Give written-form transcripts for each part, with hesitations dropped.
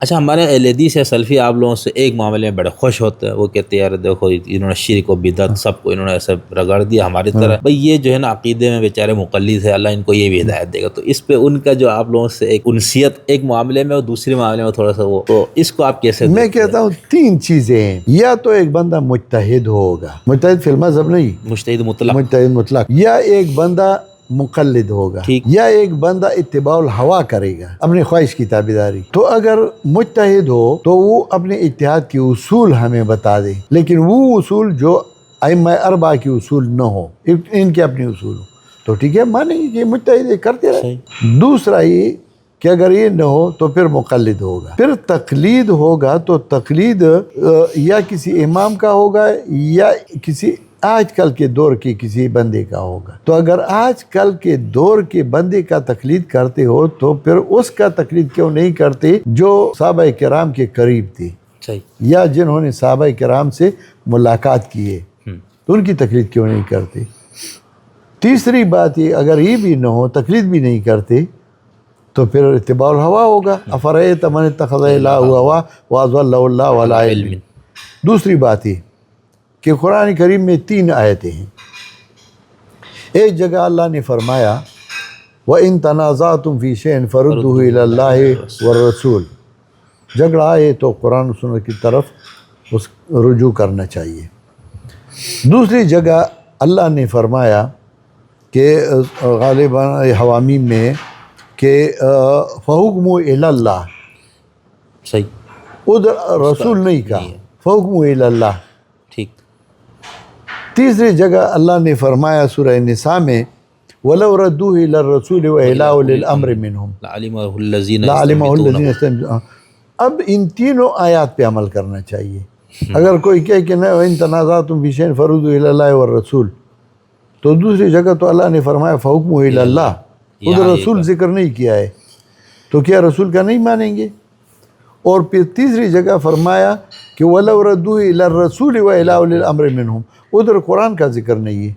اچھا، ہمارے اہل حدیث یا سلفی آپ لوگوں سے ایک معاملے میں بڑے خوش ہوتے ہیں، وہ کہتے ہیں یار دیکھو انہوں نے شرک و بدعت سب کو انہوں نے ایسے رگڑ دیا ہماری طرح، بھئی یہ جو ہے نا عقیدے میں بیچارے مقلد ہے، اللہ ان کو یہ بھی ہدایت دے گا. تو اس پہ ان کا جو آپ لوگوں سے ایک انسیت ایک معاملے میں اور دوسرے معاملے میں تھوڑا سا وہ، تو اس کو آپ کیسے میں دیکھتے ہیں؟ کہتا ہوں تین چیزیں ہیں، یا تو ایک بندہ مجتہد ہوگا، مجتہد فی المذہب نہیں، مجتہد مطلق، مجتہد مطلق، یا ایک بندہ مقلد ہوگا، ٹھیک، یا ایک بندہ اتباع الہوا کرے گا، اپنی خواہش کی تابعداری. تو اگر مجتہد ہو تو وہ اپنے اجتہاد کے اصول ہمیں بتا دے، لیکن وہ اصول جو ائمہ اربعہ کے اصول نہ ہو، ان کے اپنے اصول ہو تو ٹھیک ہے، مانیں گے کہ مجتہد کرتے رہے. دوسرا یہ کہ اگر یہ نہ ہو تو پھر مقلد ہوگا. پھر تقلید ہوگا تو تقلید یا کسی امام کا ہوگا یا کسی آج کل کے دور کے کسی بندے کا ہوگا. تو اگر آج کل کے دور کے بندے کا تقلید کرتے ہو تو پھر اس کا تقلید کیوں نہیں کرتے جو صحابہ کرام کے قریب تھے یا جنہوں نے صحابہ کرام سے ملاقات کی ہے، تو ان کی تقلید کیوں نہیں کرتے. تیسری بات یہ، اگر یہ بھی نہ ہو، تقلید بھی نہیں کرتے، تو پھر اتباع الہوا ہوگا. افرأیت من اتخذ الہہ ہواہ واضلہ اللہ علی علم. دوسری بات یہ کہ قرآن کریم میں 3 آیتیں ہیں. ایک جگہ اللہ نے فرمایا وَإِن تَنَازَعْتُمْ فِي شَيْءٍ فَرُدُّوهُ إِلَى اللَّهِ وَالرَّسُولِ. جھگڑا آئے تو قرآن و سنت کی طرف اس رجوع کرنا چاہیے. دوسری جگہ اللہ نے فرمایا کہ غالباً حوامیم میں کہ فَحُكْمُ إِلَى اللَّهِ، صحیح، ادھر رسول نہیں کہا، فَحُكْمُ إِلَى اللَّهِ. ٹھیک. تیسری جگہ اللہ نے فرمایا سورہ نساء میں وَلَوْ رَدُّوهُ إِلَى الرَّسُولِ وَإِلَىٰ أُولِي الْأَمْرِ مِنْهُمْ لَعَلِمَهُ الَّذِينَ لَعَلِمَهُ الَّذِينَ يَسْتَنبِطُونَهُ. اب ان تینوں آیات پہ عمل کرنا چاہیے. اگر کوئی کہے کہ نہیں وَإِن تَنَازَعْتُمْ فِي شَيْءٍ فَرُدُّوهُ إِلَى اللَّهِ وَالرَّسُولِ، تو دوسری جگہ تو اللہ نے فرمایا فَحُكْمُهُ إِلَى اللَّهِ، ادھر رسول ذکر نہیں کیا ہے، تو کیا رسول کا نہیں مانیں گے؟ اور پھر تیسری جگہ فرمایا کہ وَلَوْ رَدُّوهُ إِلَى الرَّسُولِ وَإِلَىٰ أُولِي الْأَمْرِ مِنْهُمْ، ادھر قرآن کا ذکر نہیں ہے.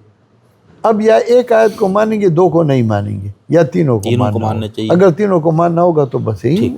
اب یا ایک آیت کو مانیں گے، 2 کو نہیں مانیں گے، یا تینوں کو ماننا ماننا ہوگا. چاہیے. اگر تینوں کو ماننا ہوگا تو بس یہی